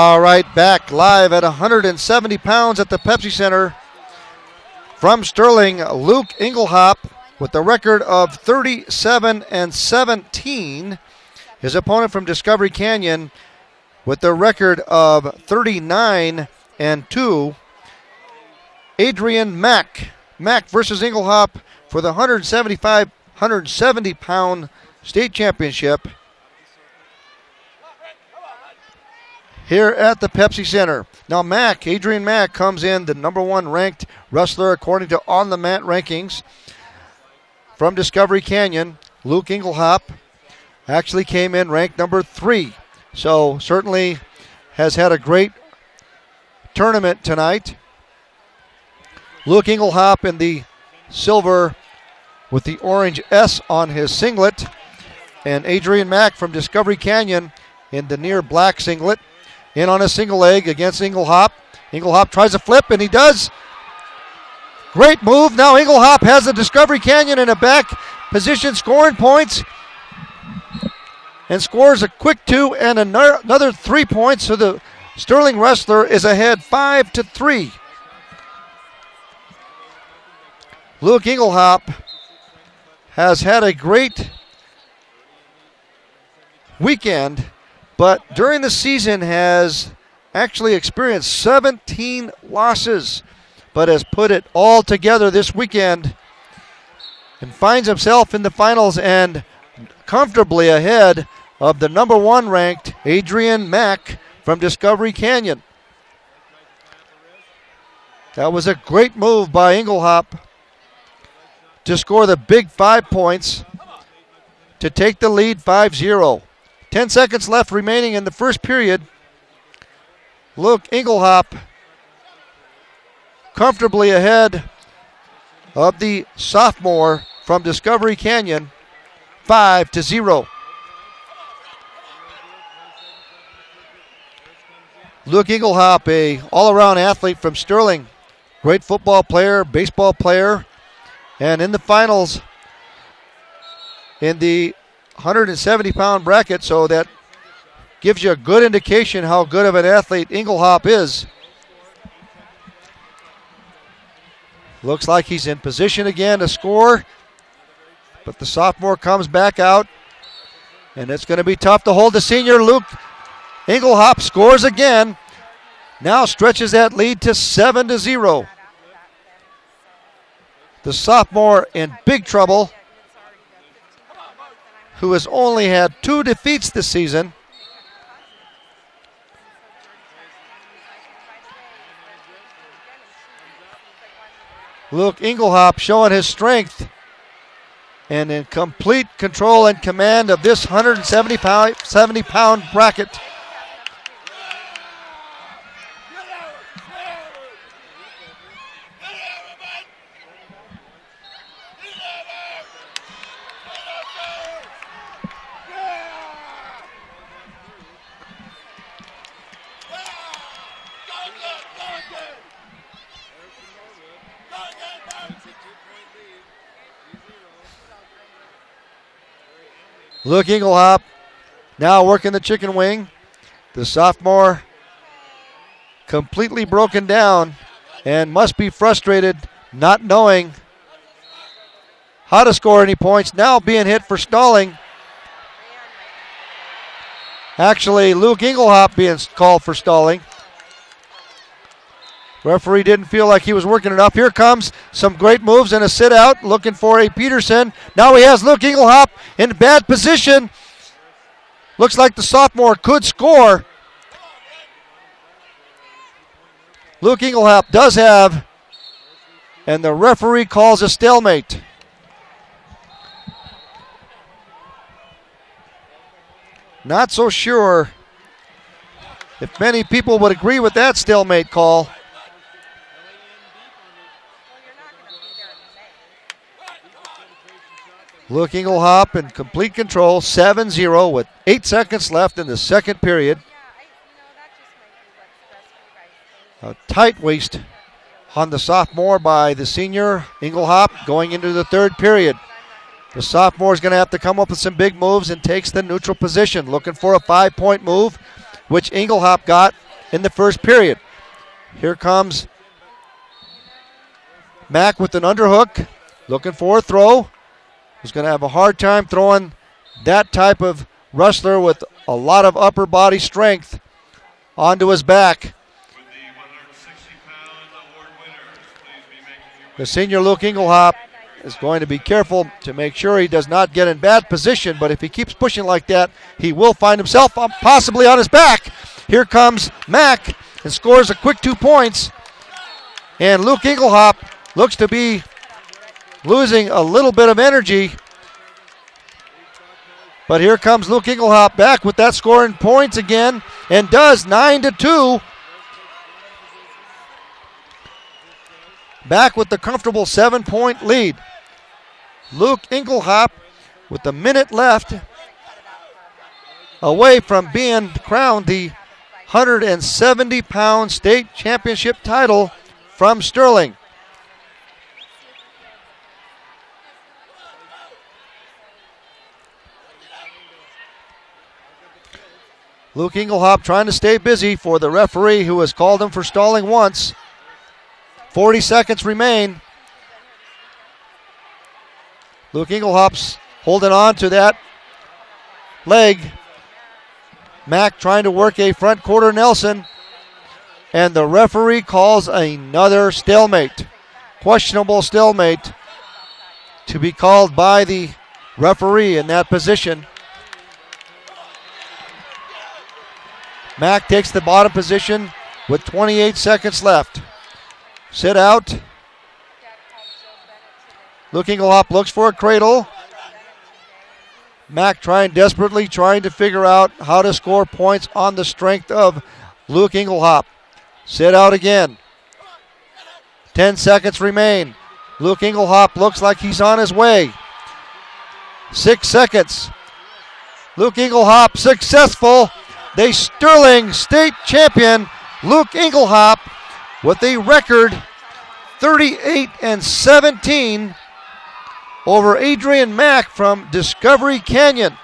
All right, back live at 170 pounds at the Pepsi Center. From Sterling, Luke Engelhaupt with the record of 37-17. His opponent from Discovery Canyon with the record of 39-2. Adrian Mack. Mack versus Engelhaupt for the 170-pound state championship here at the Pepsi Center. Now Adrian Mack comes in the number 1 ranked wrestler according to On the Mat rankings. From Discovery Canyon, Luke Engelhaupt actually came in ranked number 3. So certainly has had a great tournament tonight. Luke Engelhaupt in the silver with the orange S on his singlet. And Adrian Mack from Discovery Canyon in the near black singlet. In on a single leg against Engelhaupt. Engelhaupt tries a flip, and he does. Great move. Now Engelhaupt has the Discovery Canyon in a back position, scoring points. And scores a quick 2 and another 3 points. So the Sterling wrestler is ahead 5-3. Luke Engelhaupt has had a great weekend, but during the season has actually experienced 17 losses, but has put it all together this weekend and finds himself in the finals and comfortably ahead of the number 1 ranked Adrian Mack from Discovery Canyon. That was a great move by Engelhaupt to score the big 5 points to take the lead 5-0. 10 seconds left remaining in the first period. Luke Engelhaupt comfortably ahead of the sophomore from Discovery Canyon, 5-0. Luke Engelhaupt, a all-around athlete from Sterling, great football player, baseball player, and in the finals in the 170-pound bracket, so that gives you a good indication how good of an athlete Engelhaupt is. Looks like he's in position again to score, but the sophomore comes back out, and it's going to be tough to hold the senior. Luke Engelhaupt scores again, now stretches that lead to 7-0. The sophomore in big trouble, who has only had 2 defeats this season. Luke Engelhaupt showing his strength and in complete control and command of this 170-pound bracket. Luke Engelhaupt now working the chicken wing. The sophomore completely broken down and must be frustrated, not knowing how to score any points. Now being hit for stalling. Actually, Luke Engelhaupt being called for stalling. Referee didn't feel like he was working enough. Here comes some great moves and a sit out, looking for a Peterson. Now he has Luke Engelhaupt in bad position. Looks like the sophomore could score. Luke Engelhaupt does have, and the referee calls a stalemate. Not so sure if many people would agree with that stalemate call. Luke Engelhaupt in complete control, 7-0 with 8 seconds left in the second period. A tight waist on the sophomore by the senior Engelhaupt going into the third period. The sophomore is going to have to come up with some big moves and takes the neutral position, looking for a 5-point move, which Engelhaupt got in the first period. Here comes Mack with an underhook, looking for a throw. He's going to have a hard time throwing that type of wrestler with a lot of upper body strength onto his back. The senior Luke Engelhaupt is going to be careful to make sure he does not get in bad position, but if he keeps pushing like that, he will find himself possibly on his back. Here comes Mack and scores a quick 2 points. And Luke Engelhaupt looks to be losing a little bit of energy. But here comes Luke Engelhaupt back with that scoring points again and does 9-2. Back with the comfortable 7-point lead. Luke Engelhaupt with a minute left away from being crowned the 170-pound state championship title from Sterling. Luke Engelhaupt trying to stay busy for the referee who has called him for stalling once. 40 seconds remain. Luke Engelhaupt's holding on to that leg. Mack trying to work a front quarter Nelson. And the referee calls another stalemate. Questionable stalemate to be called by the referee in that position. Mack takes the bottom position with 28 seconds left. Sit out. Luke Engelhaupt looks for a cradle. Mack desperately trying to figure out how to score points on the strength of Luke Engelhaupt. Sit out again. 10 seconds remain. Luke Engelhaupt looks like he's on his way. 6 seconds. Luke Engelhaupt successful. The Sterling State champion, Luke Engelhaupt, with a record 38-17 over Adrian Mack from Discovery Canyon.